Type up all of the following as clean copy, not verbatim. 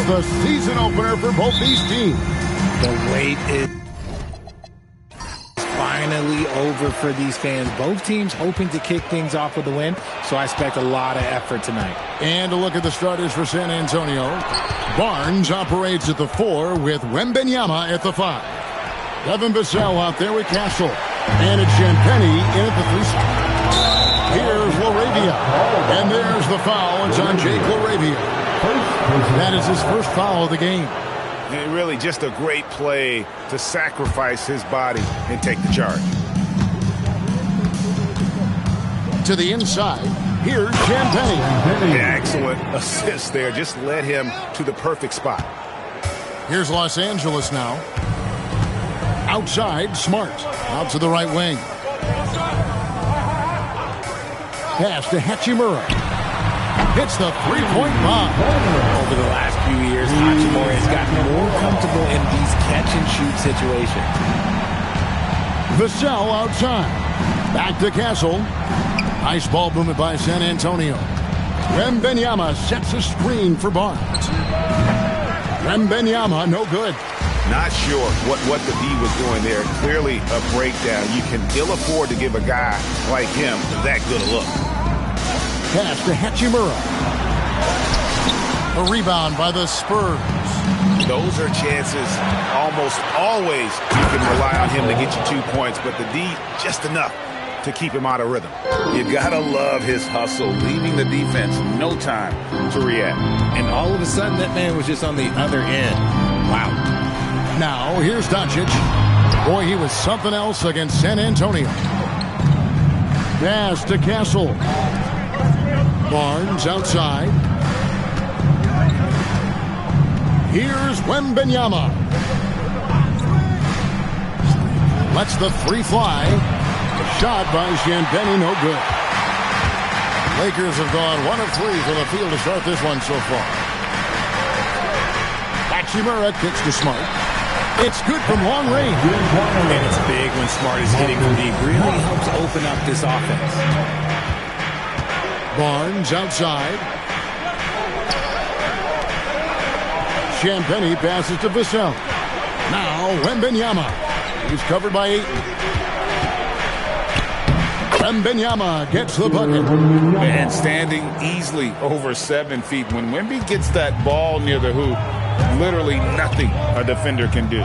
the season opener for both these teams. The wait is finally over for these fans. Both teams hoping to kick things off with a win, so I expect a lot of effort tonight. And a look at the starters for San Antonio. Barnes operates at the 4 with Wembanyama at the 5. Devin Vassell out there with Castle. And it's Champagnie in at the 3. Here's Laravia. And there's the foul. It's on Jake Laravia. That is his first foul of the game. And really just a great play to sacrifice his body and take the charge. To the inside, here's Champagnie. Excellent assist there. Just led him to the perfect spot. Here's Los Angeles now. Outside, Smart. Out to the right wing. Pass to Hachimura. Hits the three-point bomb. Over the last few years, Hachimura has gotten more comfortable in these catch-and-shoot situations. Vassell outside. Back to Castle. Nice ball movement by San Antonio. Wembanyama sets a screen for Barnes. Wembanyama, no good. Not sure what the D was doing there. Clearly a breakdown. You can ill afford to give a guy like him that good a look. Pass to Hachimura. A rebound by the Spurs. Those are chances almost always you can rely on him to get you 2 points, but the D just enough to keep him out of rhythm. You gotta love his hustle, leaving the defense no time to react. And all of a sudden, that man was just on the other end. Wow. Now, here's Doncic. Boy, he was something else against San Antonio. Pass to Castle. Barnes outside. Here's Wembanyama. Lets the 3 fly. Shot by Champagnie, no good. Lakers have gone 1 of 3 from the field to start this one so far. Hachimura kicks to Smart. It's good from long range. And it's big when Smart is hitting from deep. Really helps open up this offense. Barnes outside. Champagnie passes to Vassell. Now Wembanyama. He's covered by Ayton. Wembanyama gets the bucket. And standing easily over 7 feet. When Wemby gets that ball near the hoop, literally nothing a defender can do.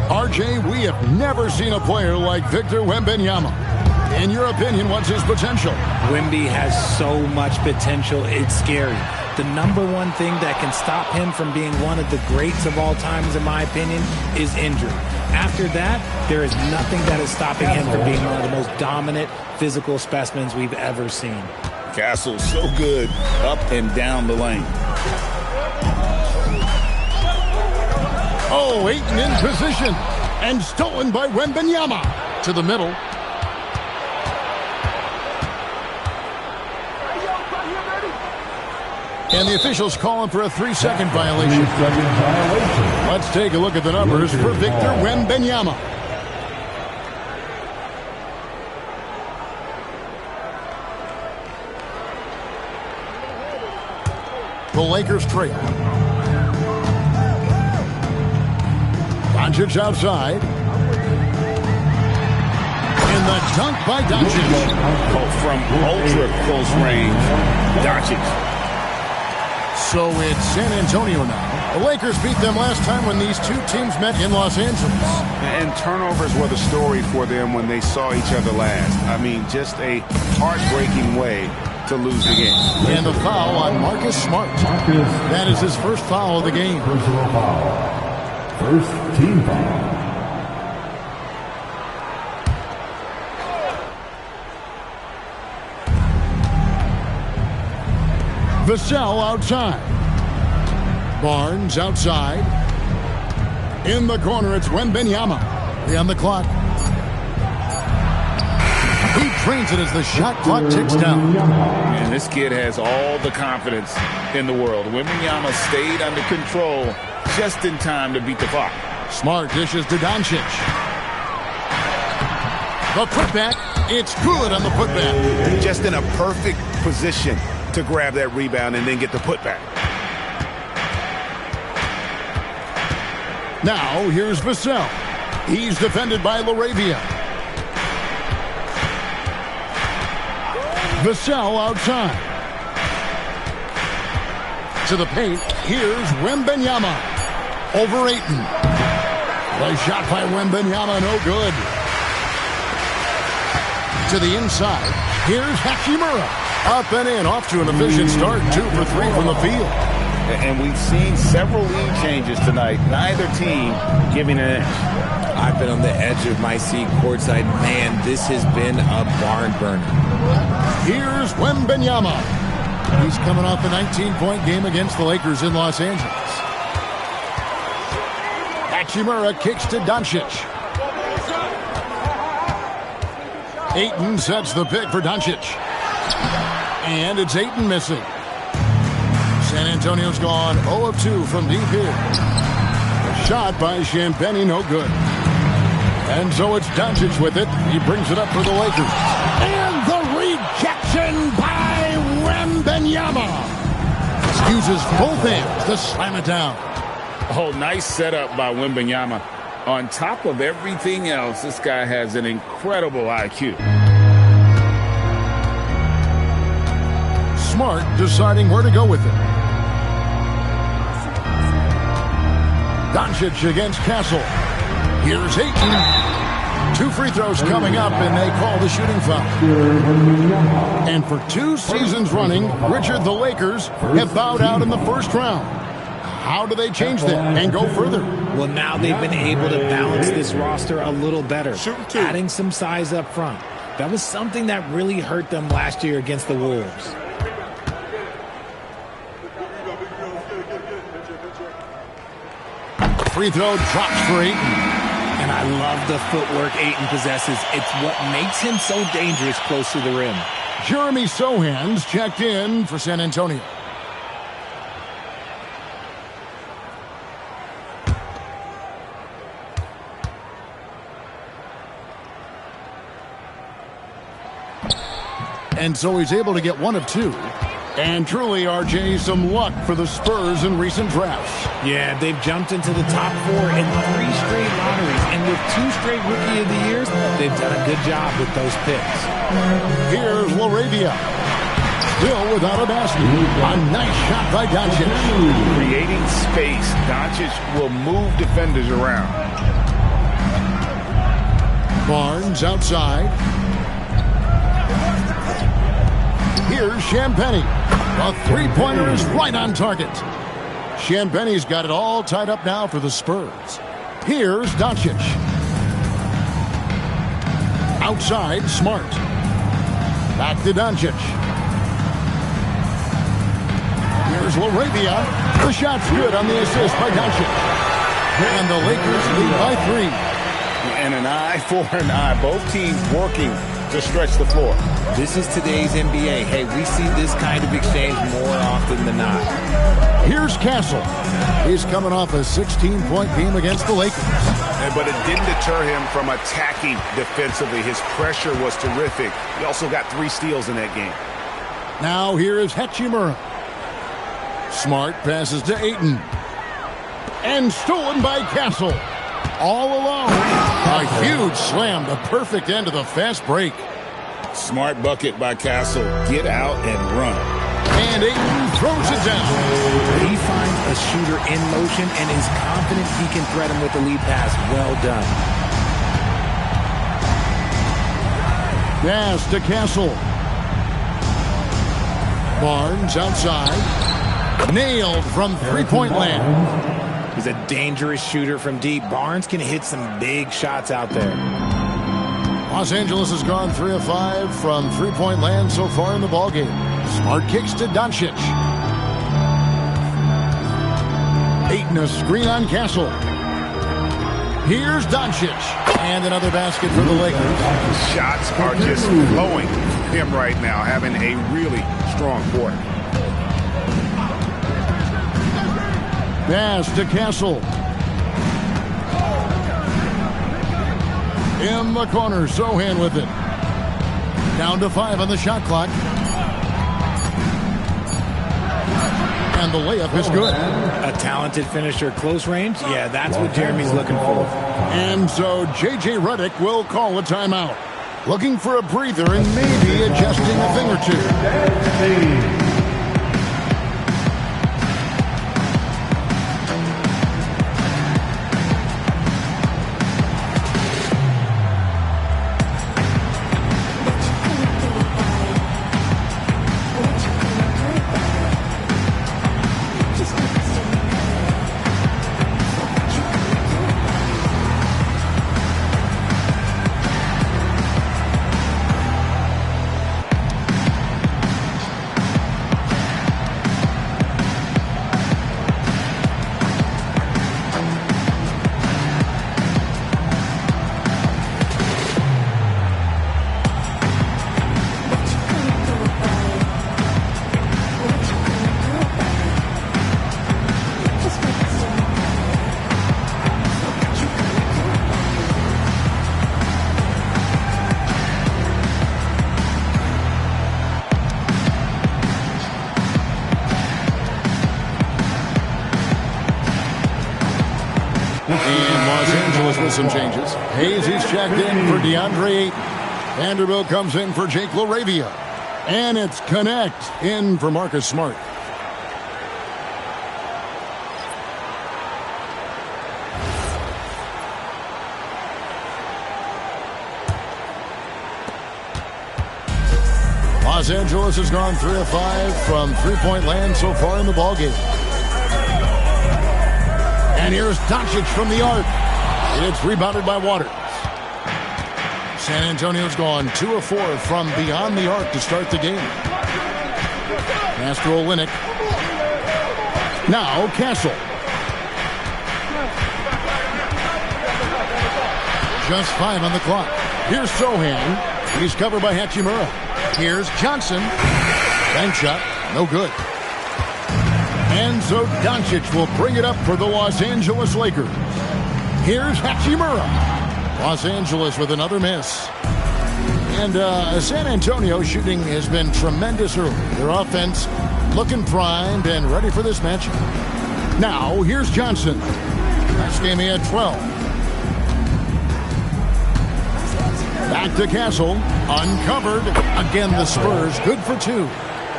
RJ, we have never seen a player like Victor Wembanyama. In your opinion, what's his potential? Wemby has so much potential, it's scary. The number one thing that can stop him from being one of the greats of all times, in my opinion, is injury. After that, there is nothing that is stopping him from being one of the most dominant physical specimens we've ever seen. Castle so good up and down the lane. Oh, Ayton in position. And stolen by Wembanyama. To the middle. And the officials calling for a 3-second violation. Let's take a look at the numbers for Victor Wembanyama. The Lakers trail. Doncic outside. And the dunk by Doncic. From ultra close range, Doncic. So it's San Antonio now. The Lakers beat them last time when these two teams met in Los Angeles. And turnovers were the story for them when they saw each other last. I mean, just a heartbreaking way to lose the game. And the foul on Marcus Smart. That is his first foul of the game. Personal foul. First team foul. Vassell outside. Barnes outside. In the corner, it's Wembanyama. On the clock. He trains it as the shot clock ticks down. And this kid has all the confidence in the world. Wembanyama stayed under control just in time to beat the clock. Smart dishes to Doncic. The putback. It's good on the putback. Just in a perfect position to grab that rebound and then get the putback. Now, here's Vassell. He's defended by Laravia. Vassell outside. To the paint. Here's Wembanyama. Over Ayton. The shot by Wembanyama, no good. To the inside. Here's Hachimura. Up and in, off to an efficient start. 2 for 3 from the field. And we've seen several lead changes tonight. Neither team giving an edge. I've been on the edge of my seat courtside. Man, this has been a barn burner. Here's Wembanyama. He's coming off a 19-point game against the Lakers in Los Angeles. Hachimura kicks to Doncic. Ayton sets the pick for Doncic. And it's Ayton missing. San Antonio's gone 0 of 2 from deep here. A shot by Champagnie, no good. And so it's Doncic with it. He brings it up for the Lakers. And the rejection by Wembanyama. Uses both hands to slam it down. Oh, nice setup by Wembanyama. On top of everything else, this guy has an incredible IQ. Smart deciding where to go with it. Doncic against Castle. Here's Ayton. 2 free throws coming up, and they call the shooting foul. And for 2 seasons running, Richard, the Lakers have bowed out in the first round. How do they change that and go further? Well, now they've been able to balance this roster a little better, adding some size up front. That was something that really hurt them last year against the Wolves. Free throw drops for Ayton. And I love the footwork Ayton possesses. It's what makes him so dangerous close to the rim. Jeremy Sohan's checked in for San Antonio. And so he's able to get 1 of 2. And truly, RJ, some luck for the Spurs in recent drafts. Yeah, they've jumped into the top 4 in 3 straight lotteries. And with 2 straight Rookie of the Years, they've done a good job with those picks. Here's Laravia. Still without a basket. A nice shot by Doncic. Creating space. Doncic will move defenders around. Barnes outside. Here's Champagnie. The three-pointer is right on target. Champagnie's got it all tied up now for the Spurs. Here's Doncic. Outside, Smart. Back to Doncic. Here's Laravia. The shot's good on the assist by Doncic. And the Lakers lead by 3. And an eye for an eye. Both teams working to stretch the floor. This is today's NBA. Hey, we see this kind of exchange more often than not. Here's Castle. He's coming off a 16-point game against the Lakers. But it didn't deter him from attacking defensively. His pressure was terrific. He also got 3 steals in that game. Now here is Hachimura. Smart passes to Ayton. And stolen by Castle. All alone. A huge slam, the perfect end of the fast break. Smart bucket by Castle. Get out and run. And Ayton throws it down. He finds a shooter in motion and is confident he can threat him with the lead pass. Well done. Pass to Castle. Barnes outside. Nailed from three-point land. He's a dangerous shooter from deep. Barnes can hit some big shots out there. Los Angeles has gone 3 of 5 from three-point land so far in the ballgame. Smart kicks to Doncic. Ayton a screen on Castle. Here's Doncic. And another basket for the Lakers. Shots are just flowing him right now, having a really strong quarter. Pass to Castle. In the corner, Sohan with it. Down to 5 on the shot clock. And the layup is good. A talented finisher, close range. Yeah, that's what Jeremy's looking for. And so J.J. Redick will call a timeout. Looking for a breather and maybe adjusting a thing or two. And Los Angeles with some changes. Hayes is checked in for DeAndre Ayton. Vanderbilt comes in for Jake LaRavia. And it's Connect in for Marcus Smart. Los Angeles has gone 3 of 5 from three-point land so far in the ballgame. And here's Doncic from the arc. It's rebounded by Waters. San Antonio's gone 2 of 4 from beyond the arc to start the game. Pass to Olynyk. Now Castle. Just 5 on the clock. Here's Sohan. He's covered by Hachimura. Here's Johnson. Bank shot. No good. And so Doncic will bring it up for the Los Angeles Lakers. Here's Hachimura. Los Angeles with another miss. And San Antonio shooting has been tremendous early. Their offense looking primed and ready for this matchup. Now, here's Johnson. Last game he had 12. Back to Castle. Uncovered. Again, the Spurs good for 2.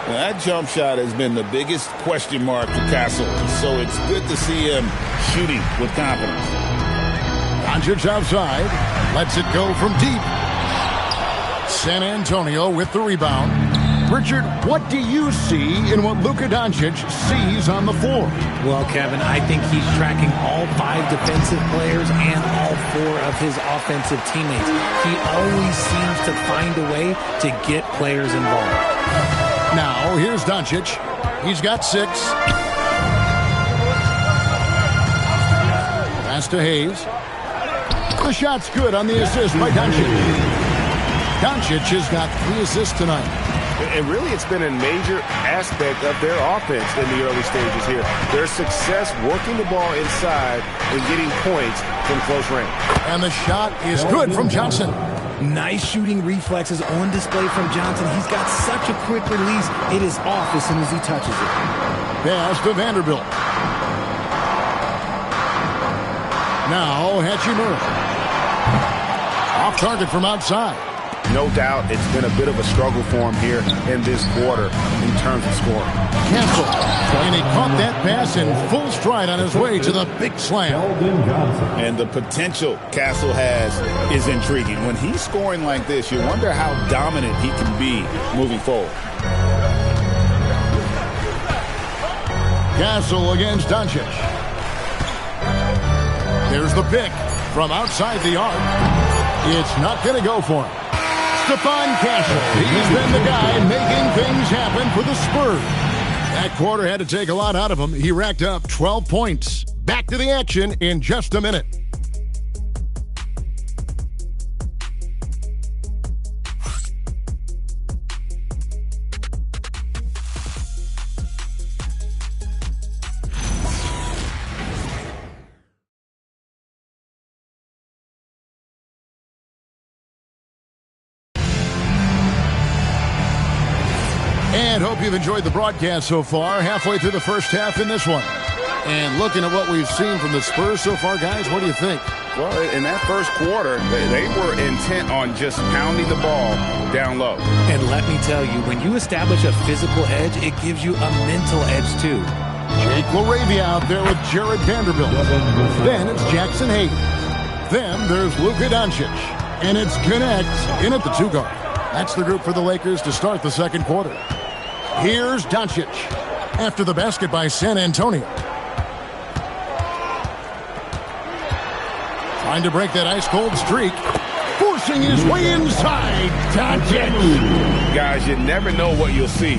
Well, that jump shot has been the biggest question mark for Castle, so it's good to see him shooting with confidence. Doncic outside, lets it go from deep. San Antonio with the rebound. Richard, what do you see in what Luka Doncic sees on the floor? Well, Kevin, I think he's tracking all 5 defensive players and all 4 of his offensive teammates. He always seems to find a way to get players involved. Now, here's Doncic. He's got 6. Pass to Hayes. The shot's good on the assist by Doncic. Doncic has got 3 assists tonight. And really, it's been a major aspect of their offense in the early stages here. Their success working the ball inside and getting points from close range. And the shot is good from Johnson. Nice shooting reflexes on display from Johnson. He's got such a quick release. It is off as soon as he touches it. Pass to Vanderbilt. Now Hachimura. Off target from outside. No doubt it's been a bit of a struggle for him here in this quarter in terms of scoring. Castle. And he caught that pass in full stride on his way to the big slam. And the potential Castle has is intriguing. When he's scoring like this, you wonder how dominant he can be moving forward. Castle against Doncic. There's the pick from outside the arc. It's not going to go for him. Stephon Castle. He's been the guy making things happen for the Spurs. That quarter had to take a lot out of him. He racked up 12 points. Back to the action in just a minute. And Hope you've enjoyed the broadcast so far. Halfway through the first half in this one. And looking at what we've seen from the Spurs so far, guys, what do you think? Well, in that first quarter, they were intent on just pounding the ball down low. And let me tell you, when you establish a physical edge, it gives you a mental edge, too. Jake LaRavia out there with Jared Vanderbilt. Then it's Jackson Hayes. Then there's Luka Doncic. And it's Kunad in at the 2-guard. That's the group for the Lakers to start the second quarter. Here's Doncic after the basket by San Antonio. Trying to break that ice-cold streak. Forcing his way inside. Doncic. Guys, you never know what you'll see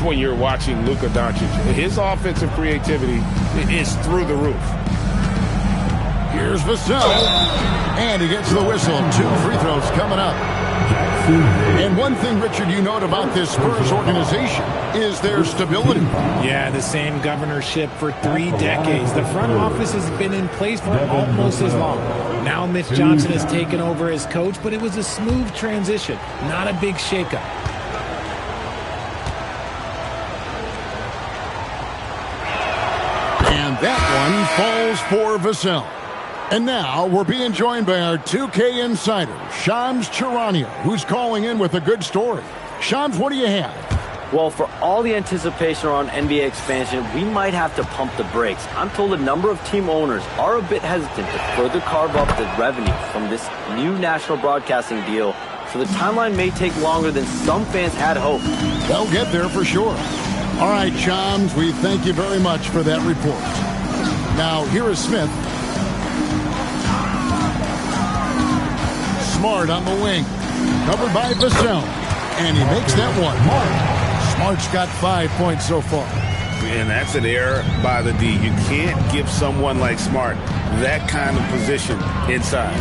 when you're watching Luka Doncic. His offensive creativity is through the roof. Here's Vassell. And he gets the whistle. 2 free throws coming up. And one thing, Richard, you note about this Spurs organization is their stability. Yeah, the same governorship for 3 decades. The front office has been in place for almost as long. Now Mitch Johnson has taken over as coach, but it was a smooth transition, not a big shakeup. And that one falls for Vassell. And now we're being joined by our 2K insider, Shams Charania, who's calling in with a good story. Shams, what do you have? Well, for all the anticipation around NBA expansion, we might have to pump the brakes. I'm told a number of team owners are a bit hesitant to further carve up the revenue from this new national broadcasting deal, so the timeline may take longer than some fans had hoped. They'll get there for sure. All right, Shams, we thank you very much for that report. Now, here is Smith. Smart on the wing. Covered by Vassell. And he makes that one. Smart's got 5 points so far. And that's an error by the D. You can't give someone like Smart that kind of position inside.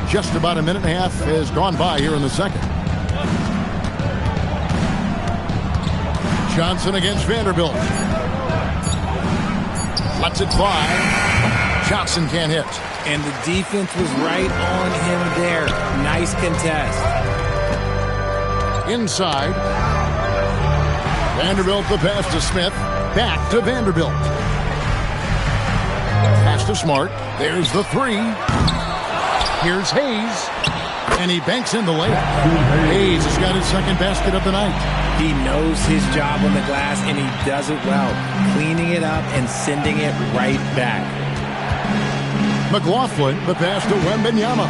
Just about a minute and a half has gone by here in the second. Johnson against Vanderbilt. Lets it fly. Johnson can't hit. And the defense was right on him there. Nice contest. Inside. Vanderbilt the pass to Smith. Back to Vanderbilt. Pass to Smart. There's the 3. Here's Hayes. And he banks in the layup. Hayes has got his second basket of the night. He knows his job on the glass, and he does it well. Cleaning it up and sending it right back. McLaughlin, the pass to Wembanyama.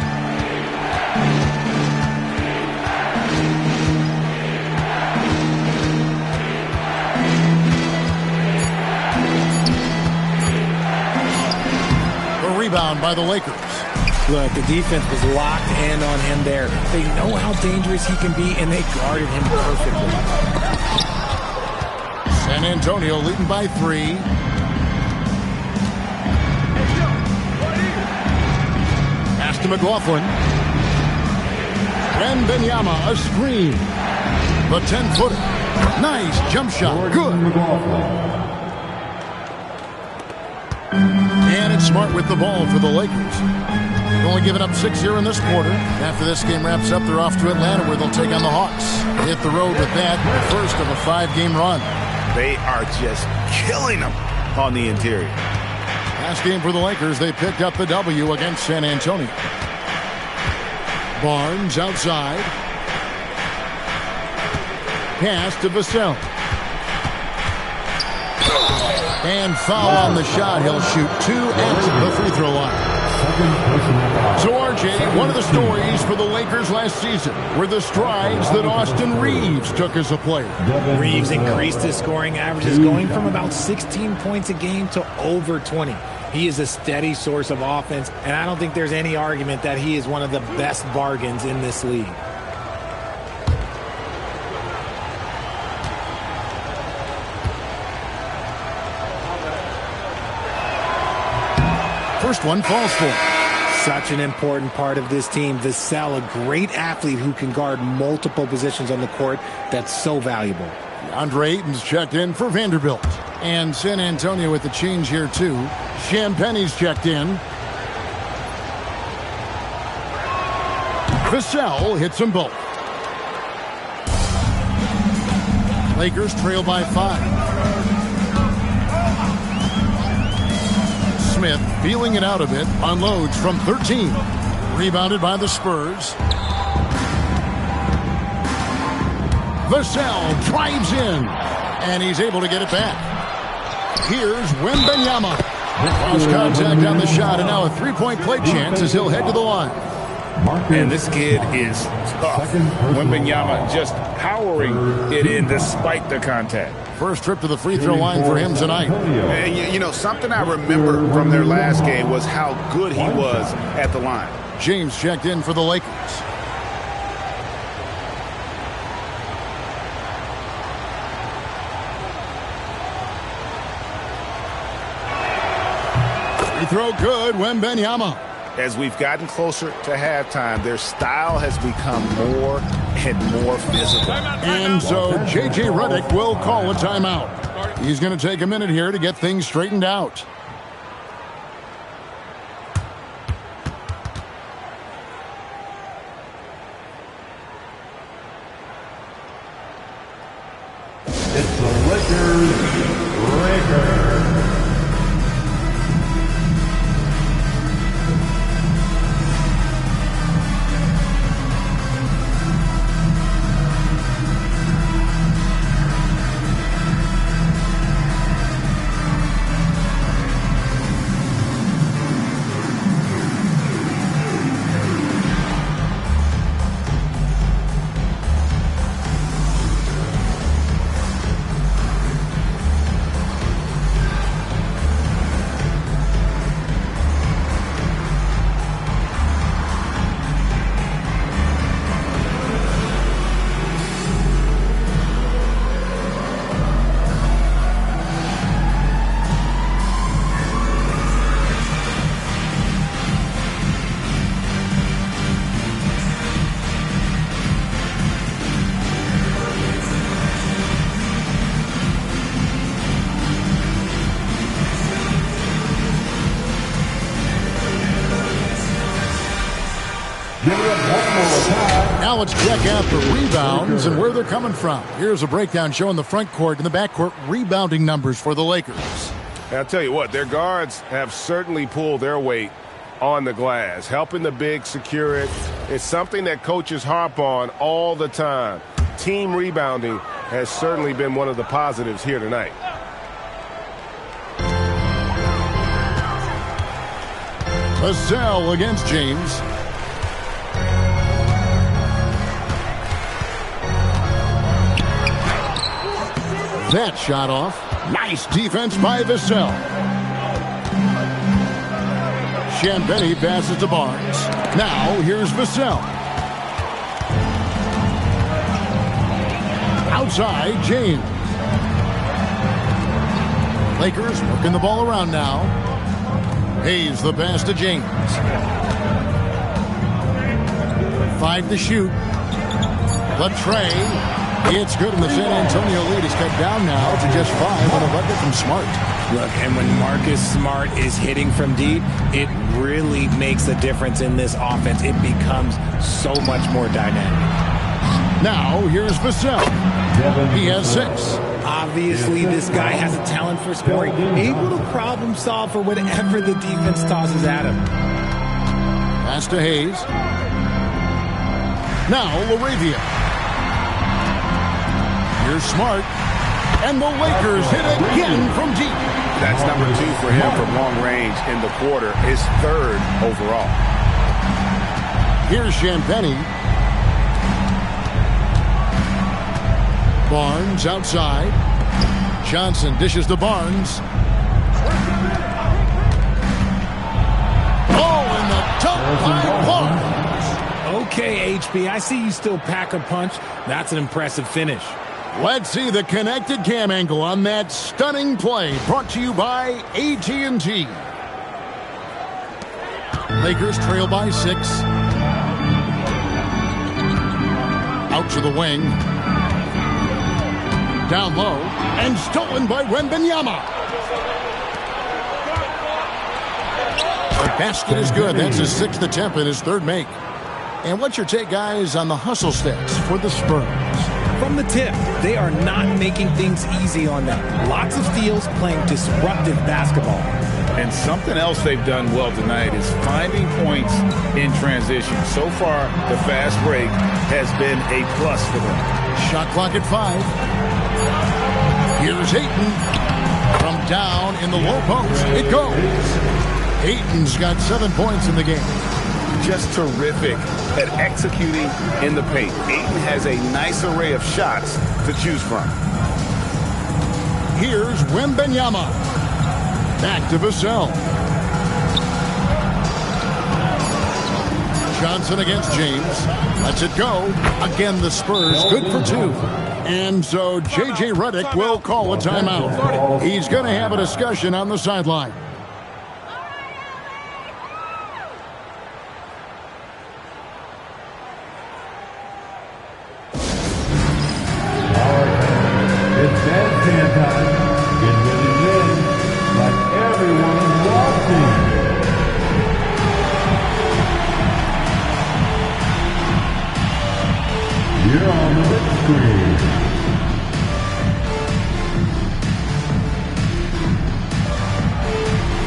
A rebound by the Lakers. Look, the defense was locked in on him there. They know how dangerous he can be, and they guarded him perfectly. San Antonio leading by 3. Pass to McLaughlin. Wembanyama, a screen. The 10-footer. Nice jump shot. Good. And it's Smart with the ball for the Lakers. They've only given up 6 here in this quarter. After this game wraps up, they're off to Atlanta where they'll take on the Hawks. Hit the road with that, the first of a 5-game run. They are just killing them on the interior. Last game for the Lakers, they picked up the W against San Antonio. Barnes outside. Pass to Vassell. And foul on the shot. He'll shoot 2 at the free throw line. So, RJ, one of the stories for the Lakers last season were the strides that Austin Reeves took as a player. Reeves increased his scoring averages, going from about 16 points a game to over 20. He is a steady source of offense, and I don't think there's any argument that he is one of the best bargains in this league. First one falls for. Such an important part of this team. Vassell, a great athlete who can guard multiple positions on the court. That's so valuable. Andre Ayton's checked in for Vanderbilt. And San Antonio with the change here, too. Champagne's checked in. Vassell hits them both. Lakers trail by 5. Smith feeling it out a bit. Unloads from 13. Rebounded by the Spurs. Vassell drives in. And he's able to get it back. Here's Wembanyama. Cross contact on the shot, and now a three-point play chance as he'll head to the line. And this kid is tough. Wembanyama just powering it in despite the contact. First trip to the free throw line for him tonight. And you know, something I remember from their last game was how good he was at the line. James checked in for the Lakers. Free throw good, Wembanyama. As we've gotten closer to halftime, their style has become more and more physical. And so J.J. Redick will call a timeout. He's going to take a minute here to get things straightened out. It's the Lakers record. Now let's check out the rebounds and where they're coming from. Here's a breakdown showing the front court and the back court rebounding numbers for the Lakers. I'll tell you what, their guards have certainly pulled their weight on the glass, helping the big secure it. It's something that coaches harp on all the time. Team rebounding has certainly been one of the positives here tonight. Vassell against James. That shot off. Nice defense by Vassell. Champagnie passes to Barnes. Now here's Vassell. Outside, James. Lakers working the ball around now. Hayes the pass to James. 5 to shoot. The tray. It's good, and the San Antonio lead is cut down now to just 5 on a bucket from Smart. Look, and when Marcus Smart is hitting from deep, it really makes a difference in this offense. It becomes so much more dynamic. Now, here's Vassell. He has 6. Obviously, this guy has a talent for scoring, able to problem solve for whatever the defense tosses at him. Pass to Hayes. Now, LaRavia. Here's Smart. And the Lakers hit again from deep. That's number 2 for him from long range in the quarter. His 3rd overall. Here's Champagnie. Barnes outside. Johnson dishes to Barnes. Oh, and the dunk by Barnes. Okay, HB, I see you still pack a punch. That's an impressive finish. Let's see the connected cam angle on that stunning play, brought to you by AT&T. Lakers trail by 6. Out to the wing. Down low, and stolen by Wembanyama. The basket is good. That's his 6th attempt and his 3rd make. And what's your take, guys, on the hustle stats for the Spurs? From the tip, they are not making things easy on them. Lots of steals, playing disruptive basketball. And something else they've done well tonight is finding points in transition. So far, the fast break has been a plus for them. Shot clock at 5. Here's Ayton from down in the low post. It goes. Ayton's got 7 points in the game. Just terrific at executing in the paint. Ayton has a nice array of shots to choose from. Here's Wembanyama. Back to Vassell. Johnson against James. Lets it go. Again, the Spurs good for 2. And so J.J. Redick will call a timeout. He's going to have a discussion on the sideline. It's bandstand time. Get ready to win like everyone watching. You're on the big screen.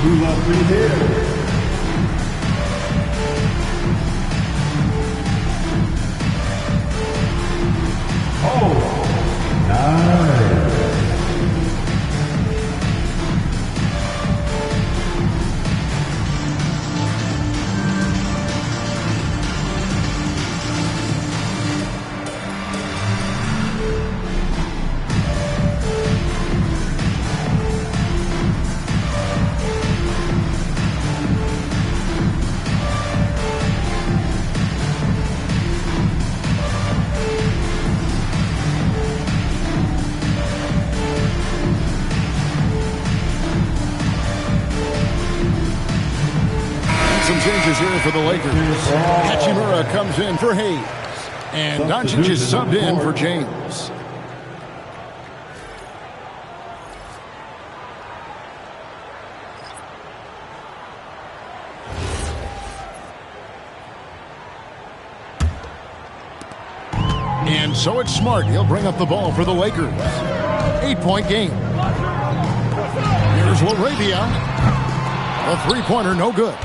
Who left me here? Oh, nice. Some changes here for the Lakers. Hachimura comes in for Hayes. And Doncic is subbed in for James. And so it's Smart. He'll bring up the ball for the Lakers. 8-point game. Here's LaRavia. A three-pointer, no good.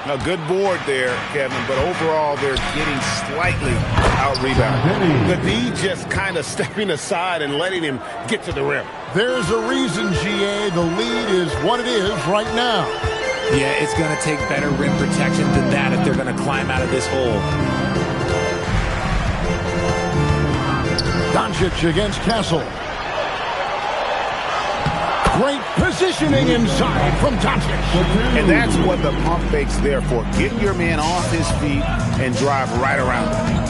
A good board there, Kevin, but overall they're getting slightly out-rebounded. The D just kind of stepping aside and letting him get to the rim. There's a reason, GA. The lead is what it is right now. Yeah, it's going to take better rim protection than that if they're going to climb out of this hole. Doncic against Castle. Great positioning inside from Doncic. And that's what the pump fake's there for. Get your man off his feet and drive right around him.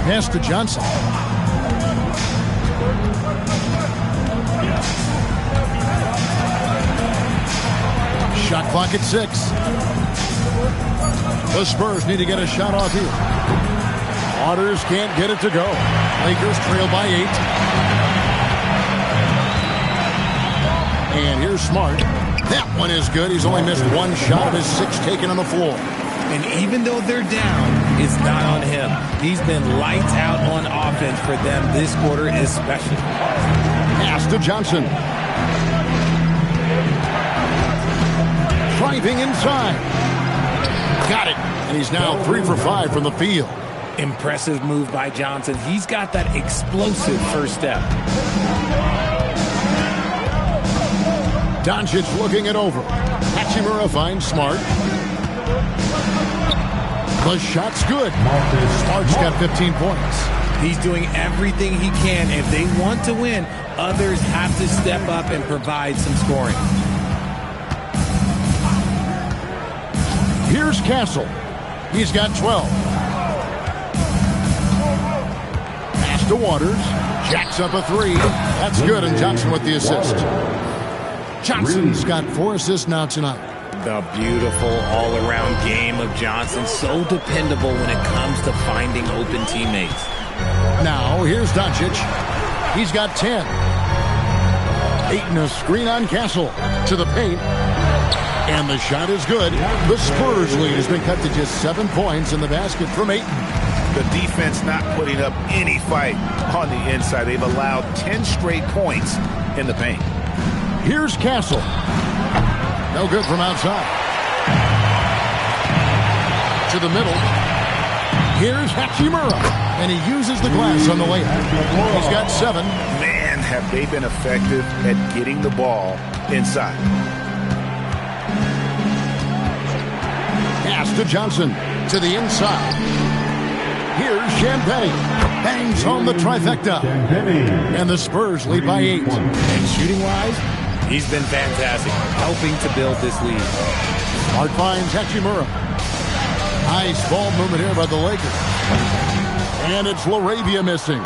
Pass to Johnson. Shot clock at 6. The Spurs need to get a shot off here. Waters can't get it to go. Lakers trail by 8. And here's Smart. That one is good. He's only missed one shot of his 6 taken on the floor. And even though they're down, it's not on him. He's been lights out on offense for them this quarter especially. Pass to Johnson. Driving inside. Got it. And he's now 3 for 5 from the field. Impressive move by Johnson. He's got that explosive first step. Doncic looking it over. Hachimura finds Smart. The shot's good. Smart's got 15 points. He's doing everything he can. If they want to win, others have to step up and provide some scoring. Here's Castle. He's got 12. Pass to Waters. Jacks up a 3. That's good, and Johnson with the assist. Johnson's got 4 assists now tonight. The beautiful all-around game of Johnson. So dependable when it comes to finding open teammates. Now, here's Doncic. He's got 10. Ayton a screen on Castle. To the paint. And the shot is good. The Spurs lead has been cut to just 7 points in the basket from Ayton. The defense not putting up any fight on the inside. They've allowed 10 straight points in the paint. Here's Castle. No good from outside. To the middle. Here's Hachimura. And he uses the glass on the layup. He's got 7. Man, have they been effective at getting the ball inside. Pass to Johnson. To the inside. Here's Champagnie. Bangs home the trifecta. And the Spurs lead by 8. And shooting-wise, he's been fantastic, helping to build this lead. Smart finds Hachimura. Nice ball movement here by the Lakers. And it's LaRavia missing.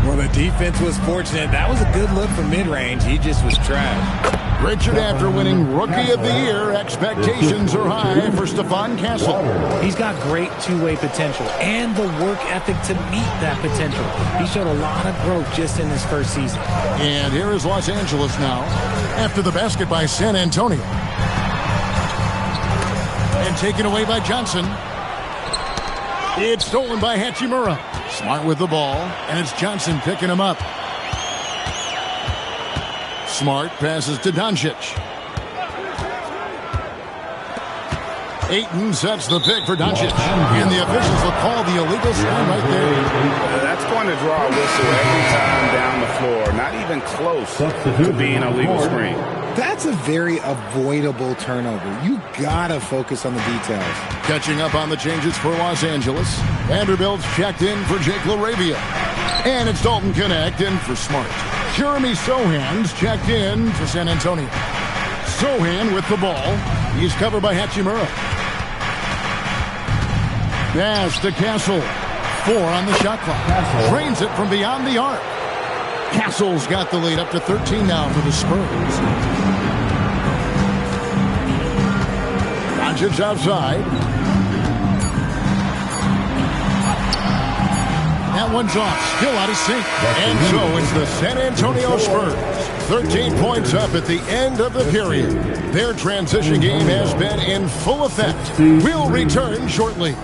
Well, the defense was fortunate. That was a good look from mid-range. He just was trash. Richard, after winning Rookie of the Year, expectations are high for Stephon Castle. He's got great two-way potential and the work ethic to meet that potential. He showed a lot of growth just in his first season. And here is Los Angeles now after the basket by San Antonio. And taken away by Johnson. It's stolen by Hachimura. Smart with the ball, and it's Johnson picking him up. Smart passes to Doncic. Ayton sets the pick for Doncic. And the officials will call the illegal stand right there. That's going to draw a whistle every time down the floor. Not even close to being a legal screen. That's a very avoidable turnover. You gotta focus on the details. Catching up on the changes for Los Angeles. Vanderbilt's checked in for Jake LaRavia. And it's Dalton Kunad in for Smart. Jeremy Sohan's checked in for San Antonio. Sohan with the ball. He's covered by Hachimura. Pass to Castle. 4 on the shot clock. Drains it from beyond the arc. Castle's got the lead up to 13 now for the Spurs. Doncic outside. That one's off. Still out of sync. And so it's the San Antonio Spurs. 13 points up at the end of the period. Their transition game has been in full effect. We'll return shortly.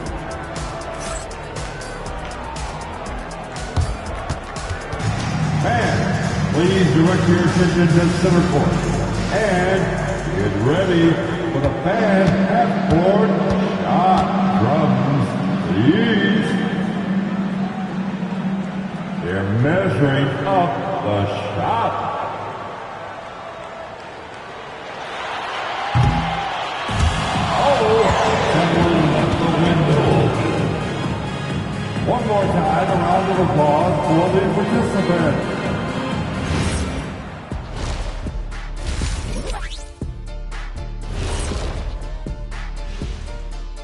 Fans, please direct your attention to center court. And get ready for the fan half-court shot from the East. They're measuring up the shot. One more time, a round of applause for the participants.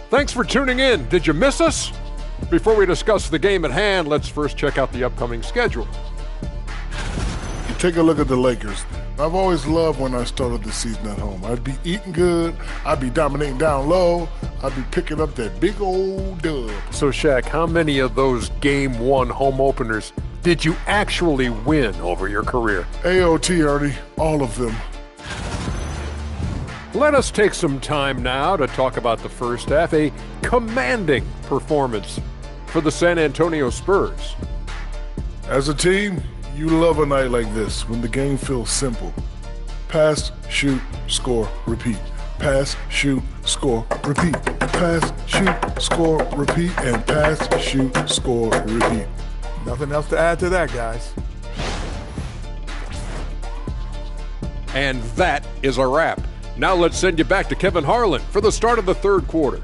Thanks for tuning in. Did you miss us? Before we discuss the game at hand, let's first check out the upcoming schedule. You take a look at the Lakers. I've always loved when I started the season at home. I'd be eating good, I'd be dominating down low, I'd be picking up that big old dub. So, Shaq, how many of those Game 1 home openers did you actually win over your career? AOT, Ernie, all of them. Let us take some time now to talk about the first half, a commanding performance for the San Antonio Spurs. As a team, you love a night like this when the game feels simple. Pass, shoot, score, repeat. Pass, shoot, score, repeat. Pass, shoot, score, repeat. And pass, shoot, score, repeat. Nothing else to add to that, guys. And that is a wrap. Now let's send you back to Kevin Harlan for the start of the third quarter.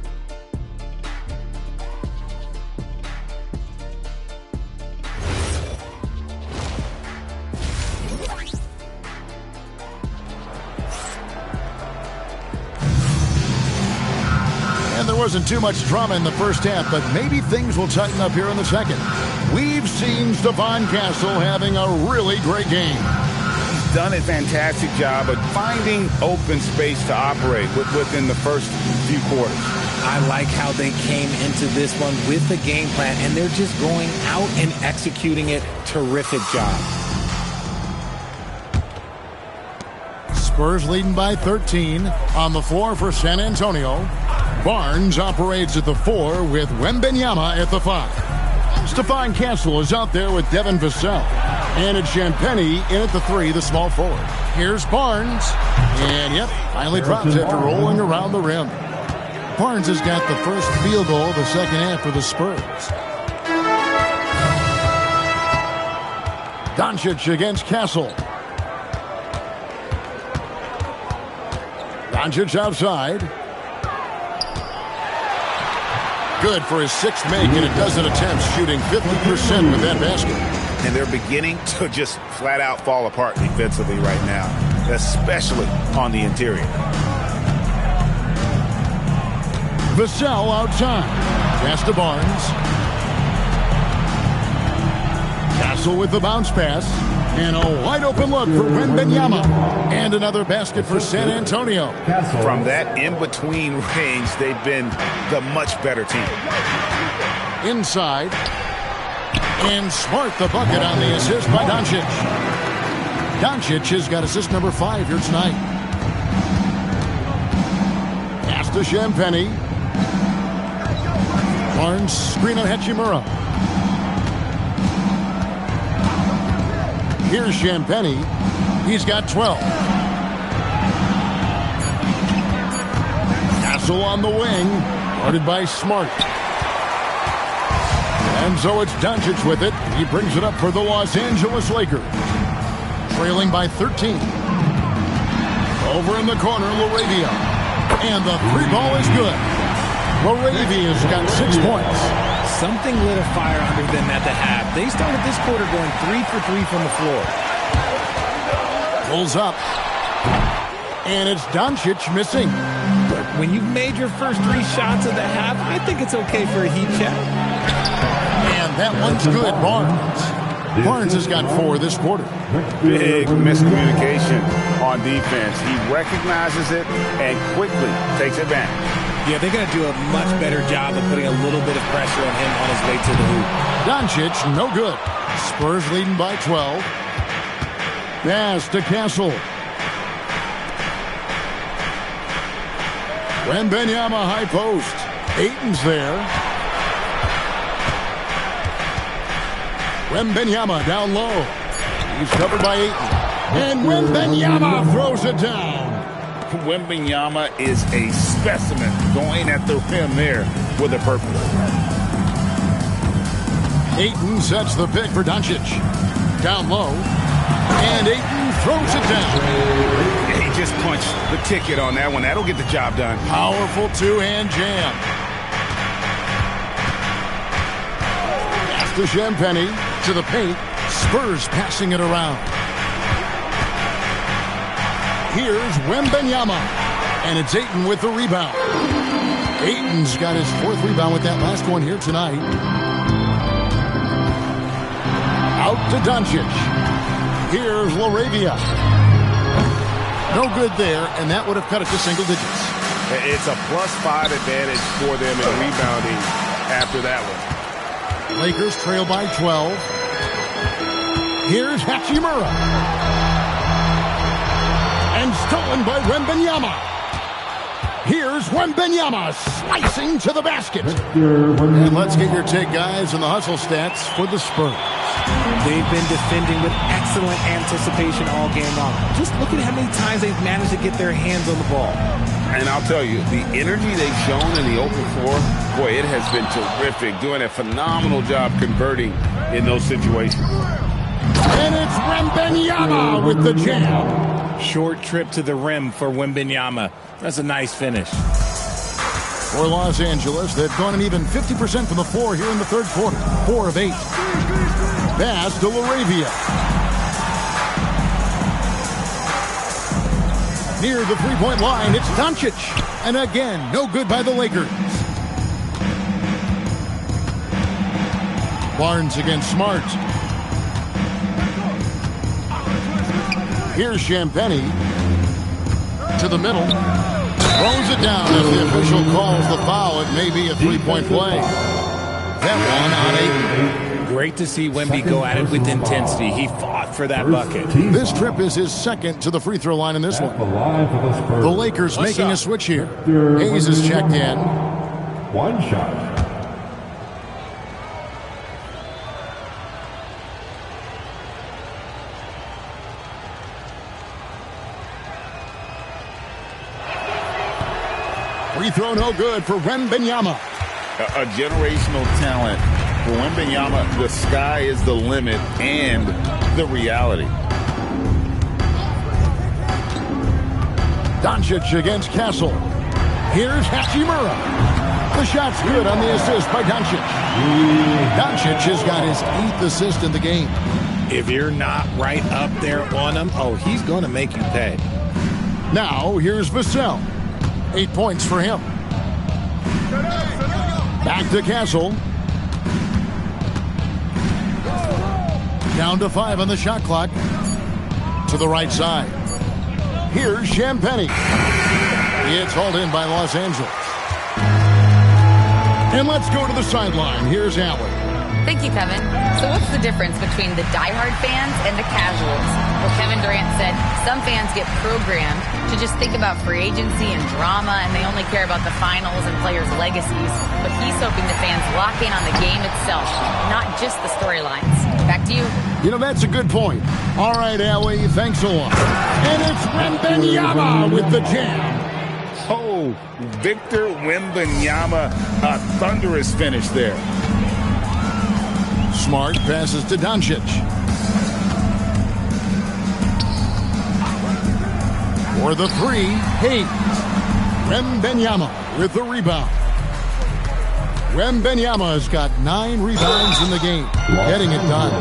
And there wasn't too much drama in the first half, but maybe things will tighten up here in the second. We've seen Stephon Castle having a really great game. He's done a fantastic job of finding open space to operate within the first few quarters. I like how they came into this one with the game plan, and they're just going out and executing it. Terrific job. Spurs leading by 13 on the floor for San Antonio. Barnes operates at the 4 with Wembanyama at the 5. Stephon Castle is out there with Devin Vassell. And it's Champagnie in at the 3, the small forward. Here's Barnes. And, yep, finally drops after rolling around the rim. Barnes has got the first field goal of the second half for the Spurs. Doncic against Castle. Doncic outside. Good for his 6th make and a dozen attempts, shooting 50% with that basket. And they're beginning to just flat out fall apart defensively right now, especially on the interior. Vassell outside. Pass to Barnes. Castle with the bounce pass. And a wide open look for Wembanyama. And another basket for San Antonio. From that in-between range, they've been the much better team. Inside. And Smart the bucket on the assist by Doncic. Doncic has got assist number 5 here tonight. Pass to Champagnie. Barnes, screen on Hachimura. Here's Champagnie. He's got 12. Castle on the wing. Guarded by Smart. And so it's Doncic with it. He brings it up for the Los Angeles Lakers. Trailing by 13. Over in the corner, LaRavia. And the 3 ball is good. LaRavia's got 6 points. Something lit a fire under them at the half. They started this quarter going 3 for 3 from the floor. Pulls up. And it's Doncic missing. But when you've made your first 3 shots of the half, I think it's okay for a heat check. And that one's good, Barnes. Barnes has got 4 this quarter. Big miscommunication on defense. He recognizes it and quickly takes advantage. Yeah, they're going to do a much better job of putting a little bit of pressure on him on his way to the hoop. Doncic, no good. Spurs leading by 12. Pass to Castle. Wembanyama high post. Ayton's there. Wembanyama down low. He's covered by Ayton. And Wembanyama throws it down. Wembanyama is a specimen going at the rim there with a purpose. Ayton sets the pick for Doncic. Down low. And Ayton throws it down. Yeah, he just punched the ticket on that one. That'll get the job done. Powerful 2-hand jam. Pass to Champagnie. To the paint. Spurs passing it around. Here's Wembanyama. And it's Ayton with the rebound. Ayton's got his 4th rebound with that last one here tonight. Out to Doncic. Here's LaRavia. No good there, and that would have cut it to single digits. It's a +5 advantage for them in rebounding after that one. Lakers trail by 12. Here's Hachimura. And stolen by Wembanyama. Here's Wembanyama slicing to the basket. And let's get your take, guys, on the hustle stats for the Spurs. They've been defending with excellent anticipation all game long. Just look at how many times they've managed to get their hands on the ball. And I'll tell you, the energy they've shown in the open floor, boy, it has been terrific. Doing a phenomenal job converting in those situations. And it's Wembanyama with the jam. Short trip to the rim for Wembanyama. That's a nice finish. For Los Angeles, they've gone an even 50% from the floor here in the third quarter. 4 of 8. Pass to LaRavia. Near the three-point line, it's Doncic. And again, no good by the Lakers. Barnes against Smart. Here's Champagnie to the middle. Throws it down as the official calls the foul. It may be a three-point play. That one on 8. Great to see Wemby go at it with intensity. He fought for that bucket. This trip is his second to the free throw line in this one. The Lakers making a switch here. Hayes is checked in. One shot. Free throw no good for Wembanyama. A generational talent. For Wembanyama, the sky is the limit and the reality. Doncic against Castle. Here's Hachimura. The shot's good on the assist by Doncic. Doncic has got his 8th assist in the game. If you're not right up there on him, oh, he's going to make you pay. Now, here's Vassell. 8 points for him. Back to Castle. Down to 5 on the shot clock. To the right side. Here's Champagnie. It's hauled in by Los Angeles. And let's go to the sideline. Here's Allen. Thank you, Kevin. So what's the difference between the diehard fans and the casuals? Well, Kevin Durant said some fans get programmed to just think about free agency and drama, and they only care about the finals and players' legacies. But he's hoping the fans lock in on the game itself, not just the storylines. Back to you. You know, that's a good point. All right, Allie, thanks a lot. And it's Wembanyama with the jam. Oh, Victor Wembanyama, a thunderous finish there. Smart passes to Doncic. For the 3, Hayes. Wembanyama with the rebound. Wembanyama has got 9 rebounds in the game, getting it done.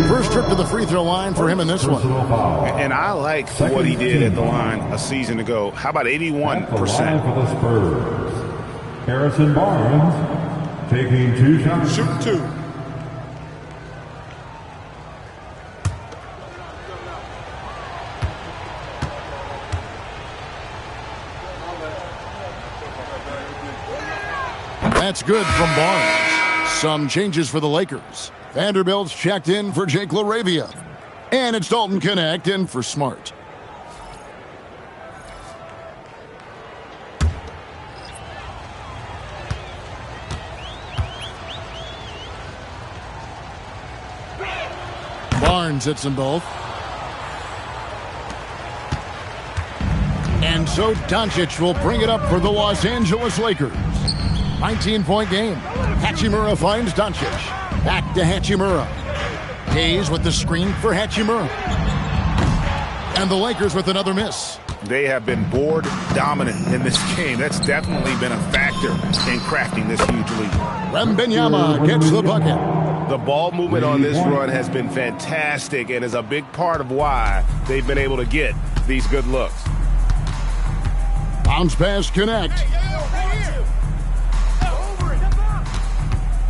First trip to the free throw line for him in this one. And I like what he did at the line a season ago. How about 81%? For the Spurs, Harrison Barnes taking 2 shots. Shoot 2. That's good from Barnes. Some changes for the Lakers. Vanderbilt's checked in for Jake LaRavia. And it's Dalton Kunad in for Smart. Barnes hits them both. And so Doncic will bring it up for the Los Angeles Lakers. 19-point game. Hachimura finds Doncic. Back to Hachimura. Hayes with the screen for Hachimura. And the Lakers with another miss. They have been board dominant in this game. That's definitely been a factor in crafting this huge lead. Wembanyama gets the bucket. The ball movement on this run has been fantastic and is a big part of why they've been able to get these good looks. Bounce pass connect.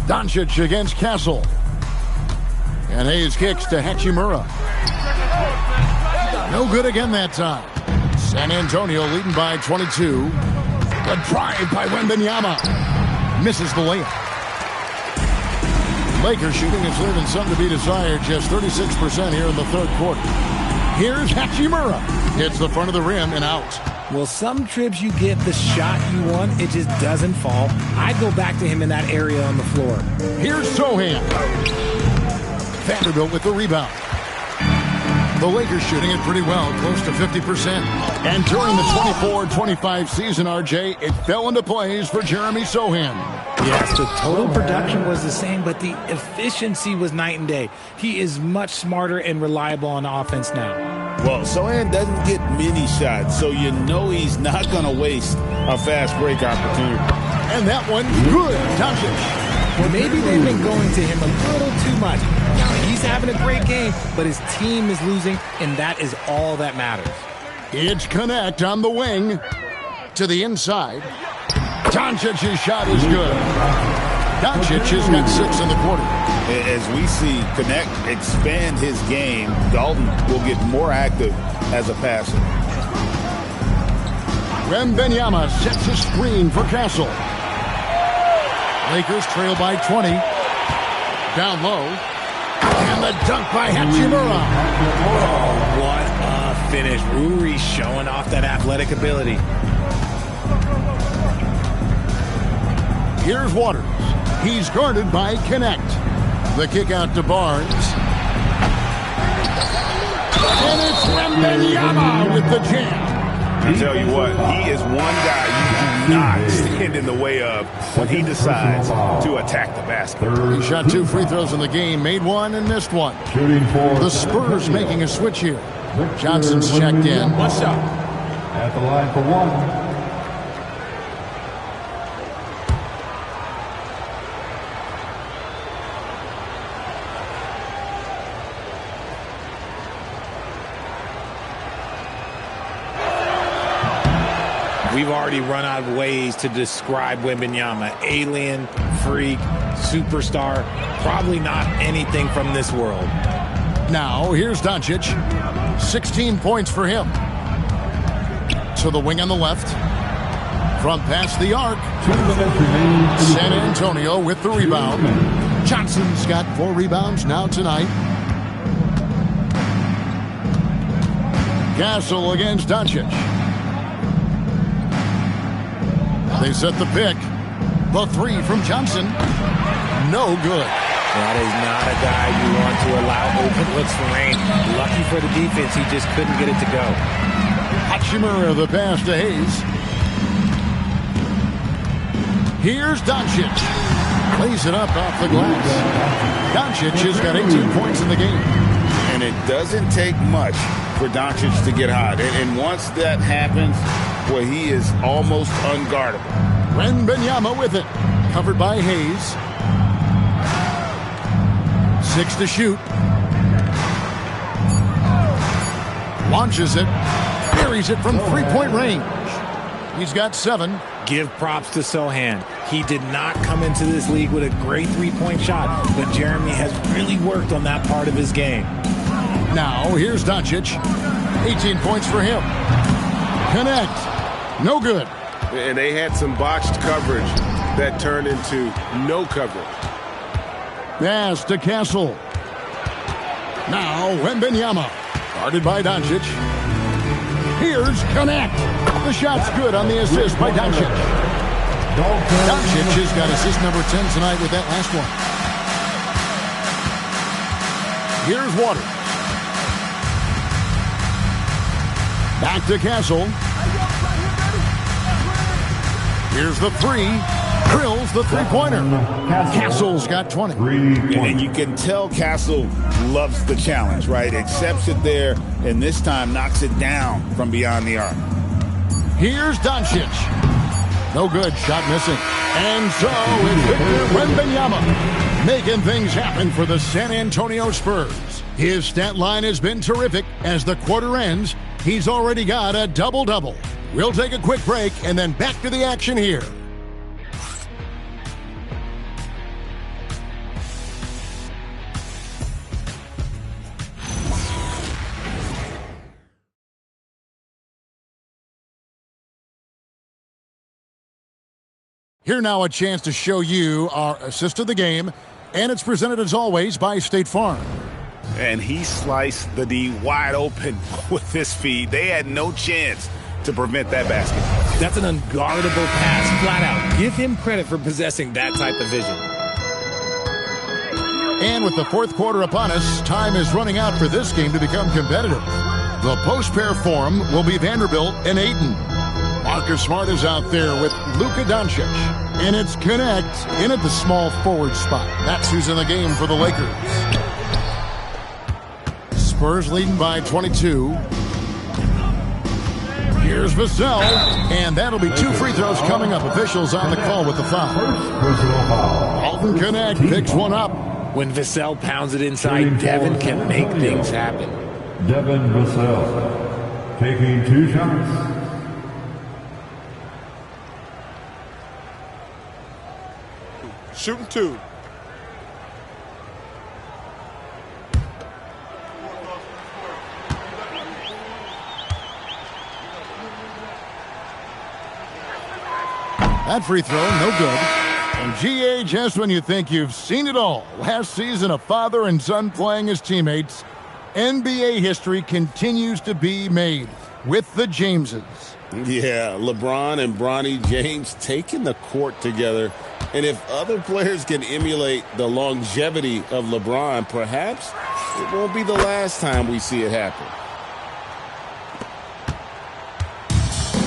Doncic against Castle. And Hayes kicks to Hachimura. No good again that time. San Antonio leading by 22. The drive by Wembanyama. Misses the layup. Lakers shooting is leaving some to be desired. Just 36% here in the third quarter. Here's Hachimura. Hits the front of the rim and out. Well, some trips you get the shot you want, it just doesn't fall. I'd go back to him in that area on the floor. Here's Sohan. Vanderbilt with the rebound. The Lakers shooting it pretty well, close to 50%. And during the 24-25 season, RJ, it fell into plays for Jeremy Sohan. Yes, the total production was the same, but the efficiency was night and day. He is much smarter and reliable on offense now. Well, Sohan doesn't get many shots, so you know he's not going to waste a fast break opportunity. And that one, good. Doncic. Well, maybe they've been going to him a little too much. Now, he's having a great game, but his team is losing, and that is all that matters. It's Connect on the wing to the inside. Doncic's shot is good. Doncic has got 6 in the quarter. As we see Connect expand his game, Dalton will get more active as a passer. Wembanyama sets a screen for Castle. Lakers trail by 20. Down low. And the dunk by Hachimura. Oh, what a finish. Uri showing off that athletic ability. Here's Waters. He's guarded by Connect. The kick out to Barnes. And it's Wembanyama with the jam. I tell you what, he is one guy you do not stand in the way of when he decides to attack the basket. He shot 2 free throws in the game, made 1 and missed 1. The Spurs making a switch here. Johnson's checked in. One shot. At the line for 1. We've already run out of ways to describe Wembanyama. Alien, freak, superstar, probably not anything from this world. Now, here's Doncic. 16 points for him. To the wing on the left. From past the arc. San Antonio with the rebound. Johnson's got 4 rebounds now tonight. Castle against Doncic. They set the pick. The 3 from Johnson. No good. That is not a guy you want to allow open looks for rain. Lucky for the defense, he just couldn't get it to go. Hachimura the pass to Hayes. Here's Doncic. Plays it up off the glass. Doncic has got 18 points in the game. And it doesn't take much for Doncic to get hot. And once that happens, well, he is almost unguardable. Wembanyama with it. Covered by Hayes. 6 to shoot. Launches it. Buries it from 3-point range. He's got 7. Give props to Sohan. He did not come into this league with a great 3-point shot, but Jeremy has really worked on that part of his game. Now, here's Doncic. 18 points for him. Connect. No good. And they had some botched coverage that turned into no coverage. Pass to Castle. Now, Wembanyama. Guarded by Doncic. Here's Connect. The shot's good on the assist by Doncic. Doncic has got assist number 10 tonight with that last one. Here's Waters. Back to Castle. Here's the 3. Drills the 3-pointer. Castle's got 20. And you can tell Castle loves the challenge, right? Accepts it there, and this time knocks it down from beyond the arc. Here's Doncic. No good. Shot missing. And so it's Victor Wembanyama making things happen for the San Antonio Spurs. His stat line has been terrific. As the quarter ends, he's already got a double-double. We'll take a quick break and then back to the action here. Here now a chance to show you our assist of the game, and it's presented as always by State Farm. And he sliced the D wide open with his feed. They had no chance to prevent that basket. That's an unguardable pass, flat out. Give him credit for possessing that type of vision. And with the fourth quarter upon us, time is running out for this game to become competitive. The post-pair form will be Vanderbilt and Ayton. Marcus Smart is out there with Luka Doncic. And it's Connect in at the small forward spot. That's who's in the game for the Lakers. Spurs leading by 22. Here's Vassell. And that'll be 2 free throws coming up. Officials on the call with the foul. Alton Connect picks one up. When Vassell pounds it inside, Devin can make things happen. Devin Vassell taking 2 shots. Shooting 2. That free throw, no good. And GA, just when you think you've seen it all. Last season, a father and son playing as teammates. NBA history continues to be made with the Jameses. Yeah, LeBron and Bronny James taking the court together. And if other players can emulate the longevity of LeBron, perhaps it won't be the last time we see it happen.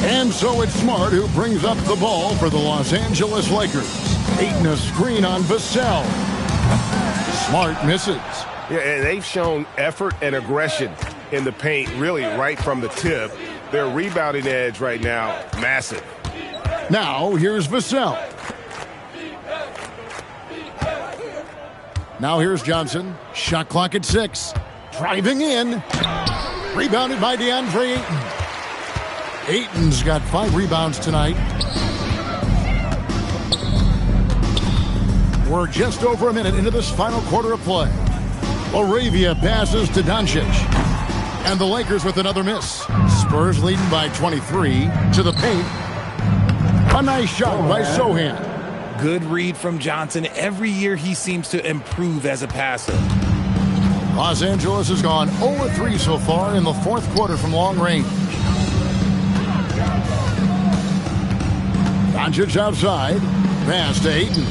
And so it's Smart who brings up the ball for the Los Angeles Lakers. Ayton a screen on Vassell. Smart misses. Yeah, and they've shown effort and aggression in the paint, really right from the tip. Their rebounding edge right now, massive. Now here's Vassell. Now here's Johnson. Shot clock at 6. Driving in. Rebounded by DeAndre Ayton. Ayton's got 5 rebounds tonight. We're just over a minute into this final quarter of play. Laravia passes to Doncic. And the Lakers with another miss. Spurs leading by 23 to the paint. A nice shot by Sohan. Good read from Johnson. Every year he seems to improve as a passer. Los Angeles has gone 0-3 so far in the fourth quarter from long range. Doncic outside. Pass to Ayton.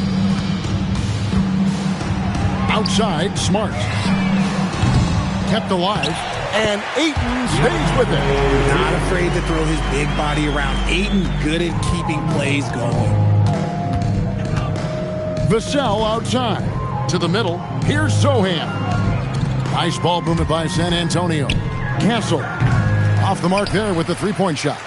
Outside, Smart. Kept alive. And Ayton stays with it. Not afraid to throw his big body around. Ayton good at keeping plays going. Vassell outside. To the middle. Here's Sohan. Nice ball movement by San Antonio. Castle. Off the mark there with the three-point shot.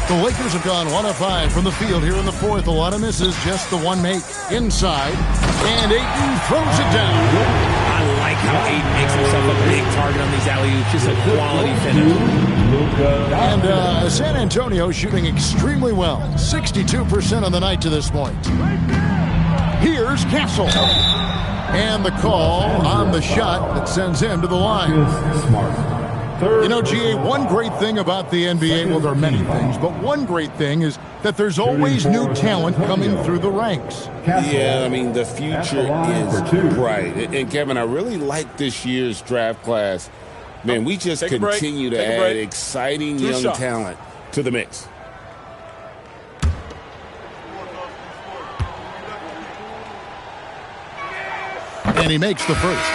The Lakers have gone 1 of 5 from the field here in the fourth. A lot of misses, just the one make. Inside. And Ayton throws it down. I like how Ayton makes himself a big target on these alley-oops. Just a quality finish. And San Antonio shooting extremely well. 62% on the night to this point. Here's Castle. And the call on the shot that sends him to the line. You know, GA, one great thing about the NBA, well, there are many things, but one great thing is that there's always new talent coming through the ranks. Yeah, I mean, the future is bright. And, Kevin, I really like this year's draft class. Man, we just continue to add exciting young talent to the mix. And he makes the first.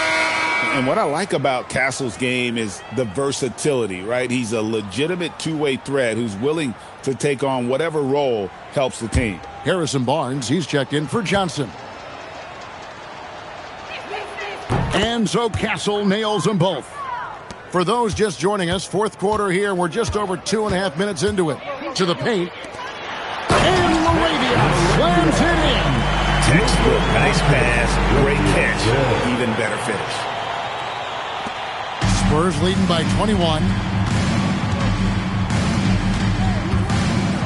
And what I like about Castle's game is the versatility, right? He's a legitimate two-way threat who's willing to take on whatever role helps the team. Harrison Barnes, he's checked in for Johnson. And so Castle nails them both. For those just joining us, fourth quarter here, we're just over 2.5 minutes into it. To the paint. And Laravia slams it in. Textbook, nice pass, great catch, even better finish. Spurs leading by 21.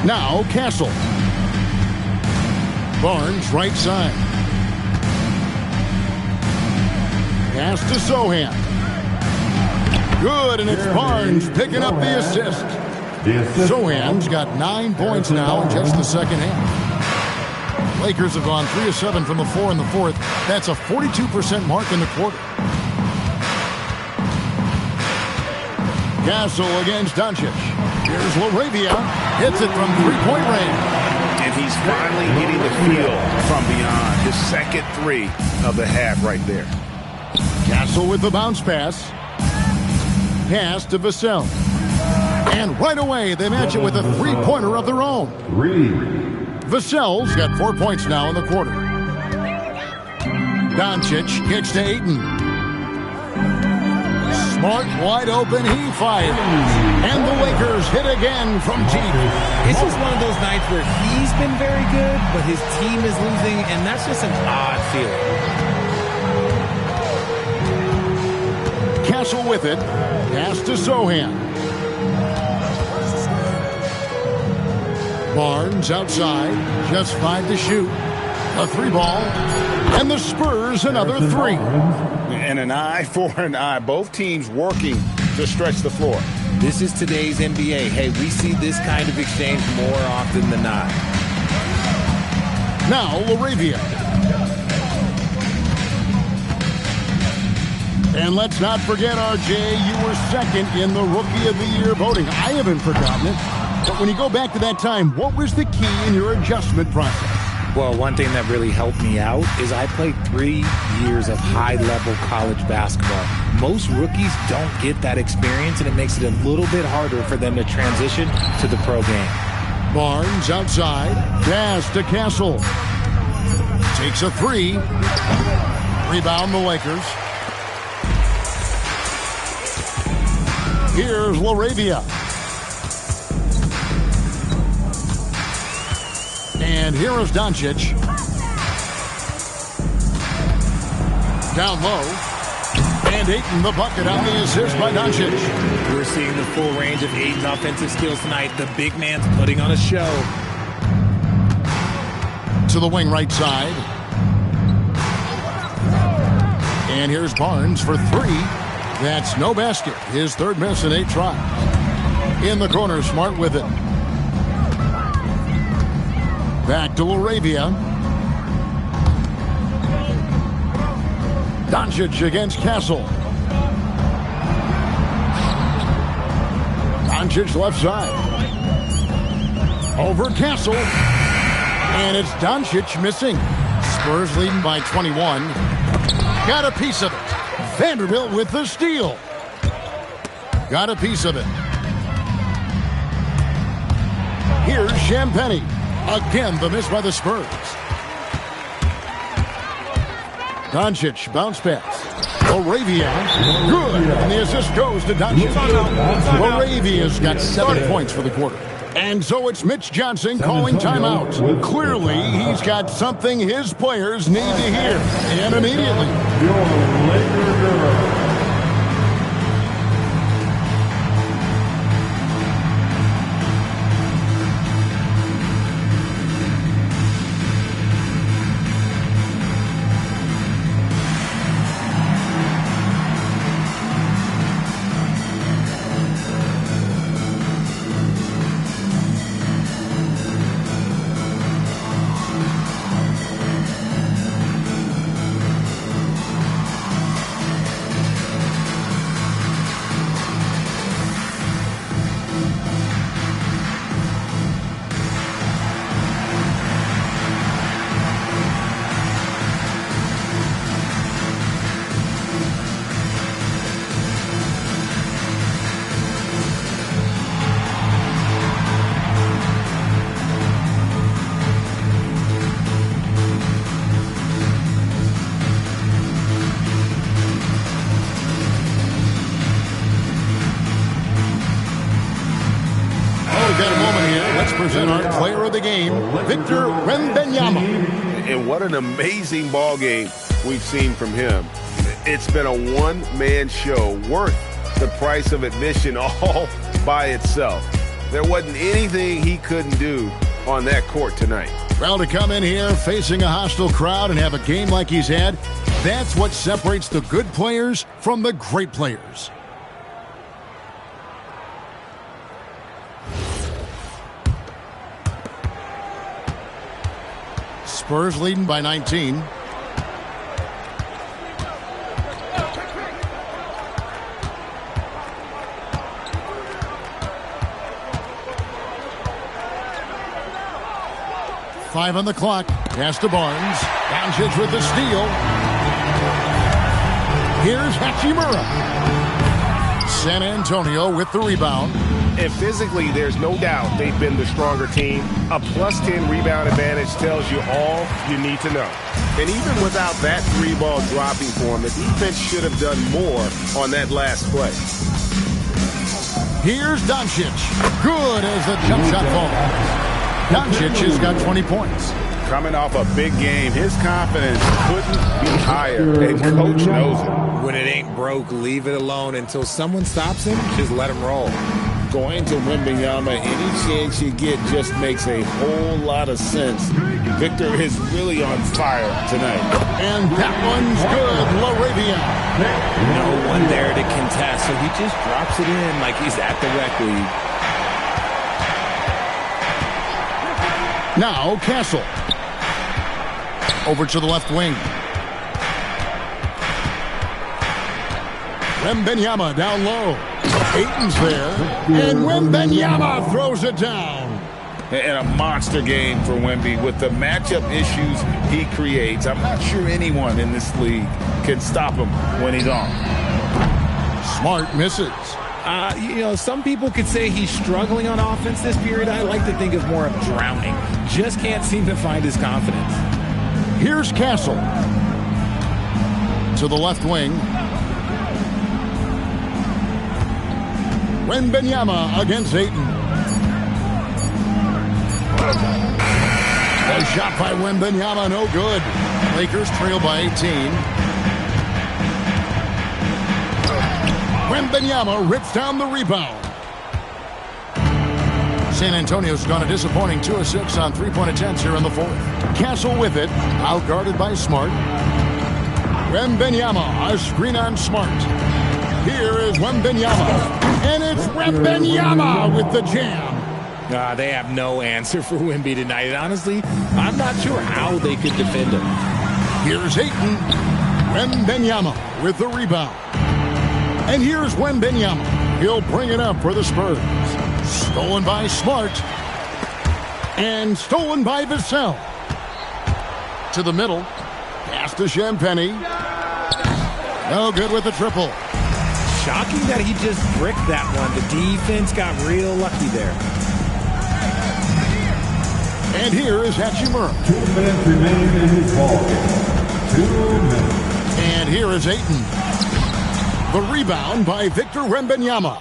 Now Castle. Barnes right side. Pass to Sohan. Good, and it's Barnes picking up the assist. Sohan's got 9 points now in just the second half. Lakers have gone 3 of 7 from the floor in the fourth. That's a 42% mark in the quarter. Castle against Doncic. Here's Laravia. Hits it from three-point range. And he's finally getting the feel from beyond. His second three of the half right there. Castle with the bounce pass. Pass to Vassell. And right away, they match it with a three-pointer of their own. Vassell's got 4 points now in the quarter. Doncic kicks to Ayton. Smart wide open, he fires. And the Lakers hit again from deep. It's just one of those nights where he's been very good, but his team is losing, and that's just an odd feeling. Castle with it. Pass to Sohan. Barnes outside. Just 5 to shoot. A 3-ball. And the Spurs another 3. And an eye for an eye. Both teams working to stretch the floor. This is today's NBA. Hey, we see this kind of exchange more often than not. Now Laravia. And let's not forget, RJ, you were second in the Rookie of the Year voting. I haven't forgotten it. But when you go back to that time, what was the key in your adjustment process? Well, one thing that really helped me out is I played 3 years of high-level college basketball. Most rookies don't get that experience, and it makes it a little bit harder for them to transition to the pro game. Barnes outside. Pass to Castle. Takes a 3. Rebound the Lakers. Here's LaRavia. And here is Doncic. Down low. And Ayton the bucket on the assist by Doncic. We're seeing the full range of Ayton's offensive skills tonight. The big man's putting on a show. To the wing right side. And here's Barnes for 3. That's no basket. His third miss in 8 tries. In the corner, Smart with it. Back to LaRavia. Doncic against Castle. Doncic left side. Over Castle. And it's Doncic missing. Spurs leading by 21. Got a piece of it. Vanderbilt with the steal. Got a piece of it. Here's Champagnie. Again, the miss by the Spurs. Doncic, bounce pass. LaRavia, good. And the assist goes to Doncic. LaRavia's got 7 points for the quarter. And so it's Mitch Johnson calling timeout. Clearly, he's got something his players need to hear. And immediately. Your Lakers girl. Present our player of the game, Victor Wembanyama. And what an amazing ball game we've seen from him. It's been a one-man show worth the price of admission all by itself. There wasn't anything he couldn't do on that court tonight. Well, to come in here facing a hostile crowd and have a game like he's had, that's what separates the good players from the great players. Spurs leading by 19. Five on the clock. Pass to Barnes. Doncic with the steal. Here's Hachimura. San Antonio with the rebound. And physically, there's no doubt they've been the stronger team. A plus 10 rebound advantage tells you all you need to know. And even without that 3-ball dropping for them, the defense should have done more on that last play. Here's Doncic. Good as the jump shot falls. Doncic has got 20 points. Coming off a big game, his confidence couldn't be higher, and Coach knows it. When it ain't broke, leave it alone until someone stops him. Just let him roll. Going to Wembanyama any chance you get just makes a whole lot of sense. Victor is really on fire tonight. And that one's good, LaRavia. No one there to contest, so he just drops it in like he's at the rec league. Now Castle. Over to the left wing. Wembanyama down low. Ayton's there. And Wembanyama throws it down. and a monster game for Wemby. With the matchup issues he creates, I'm not sure anyone in this league can stop him when he's on. Smart misses. Some people could say he's struggling on offense this period. I like to think of more of drowning. Just can't seem to find his confidence. Here's Castle. To the left wing. Wembanyama against Ayton. A shot by Wembanyama, no good. Lakers trail by 18. Wembanyama rips down the rebound. San Antonio's gone a disappointing 2 of 6 on three-point attempts here in the fourth. Castle with it, outguarded by Smart. Wembanyama, a screen on Smart. Here is Wembanyama, and it's Wembanyama with the jam. They have no answer for Wemby tonight. And honestly, I'm not sure how they could defend him. Here's Ayton. Wembanyama with the rebound. And here's Wembanyama. He'll bring it up for the Spurs. Stolen by Smart. And stolen by Vassell. To the middle. Pass to Champagnie. No good with the triple. Shocking that he just bricked that one. The defense got real lucky there. And here is Hachimura. 2 minutes remain in this ball game. 2 minutes. And here is Ayton. The rebound by Victor Wembanyama.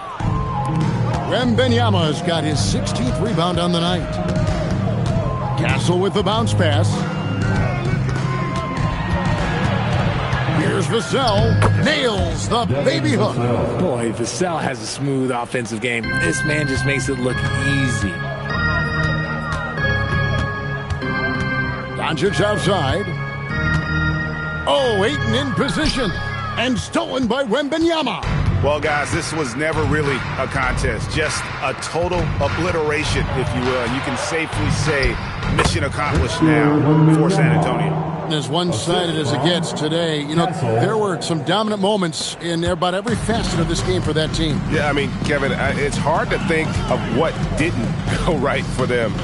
Wembanyama has got his 16th rebound on the night. Castle with the bounce pass. Here's Vassell. Nails the baby hook. Boy, Vassell has a smooth offensive game. This man just makes it look easy. Doncic outside. Oh, Ayton in position. And stolen by Wembanyama. Well, guys, this was never really a contest. Just a total obliteration, if you will. You can safely say mission accomplished now for San Antonio. As one-sided as it gets today, there were some dominant moments in about every facet of this game for that team. Yeah, I mean, Kevin, it's hard to think of what didn't go right for them.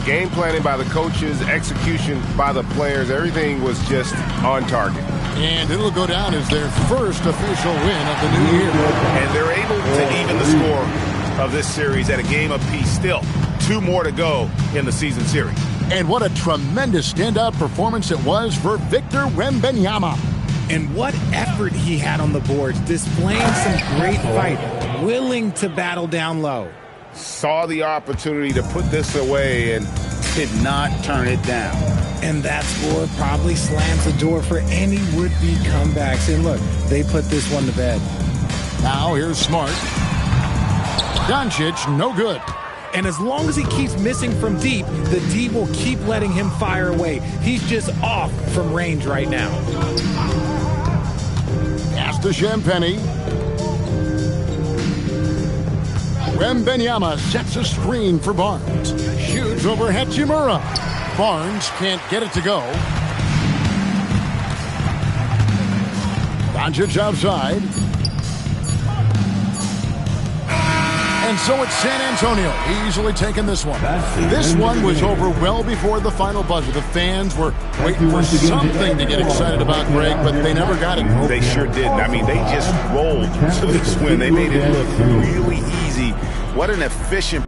Game planning by the coaches, execution by the players, everything was just on target. And it'll go down as their first official win of the new year. And they're able to even the score of this series at a game apiece. Still, 2 more to go in the season series. And what a tremendous standout performance it was for Victor Wembanyama. And what effort he had on the boards, displaying some great fight, willing to battle down low. Saw the opportunity to put this away and did not turn it down. And that score probably slams the door for any would-be comebacks. And look, they put this one to bed. Now here's Smart. Doncic, no good. And as long as he keeps missing from deep, the D will keep letting him fire away. He's just off from range right now. Pass to Champagnie. Wembanyama sets a screen for Barnes. Shoots over Hachimura. Barnes can't get it to go. Doncic outside. And so it's San Antonio easily taking this one. This one was over well before the final buzzer. The fans were waiting for something to get excited about, Greg, but they never got it. They sure didn't. I mean, they just rolled to this win. They made it look really easy. What an efficient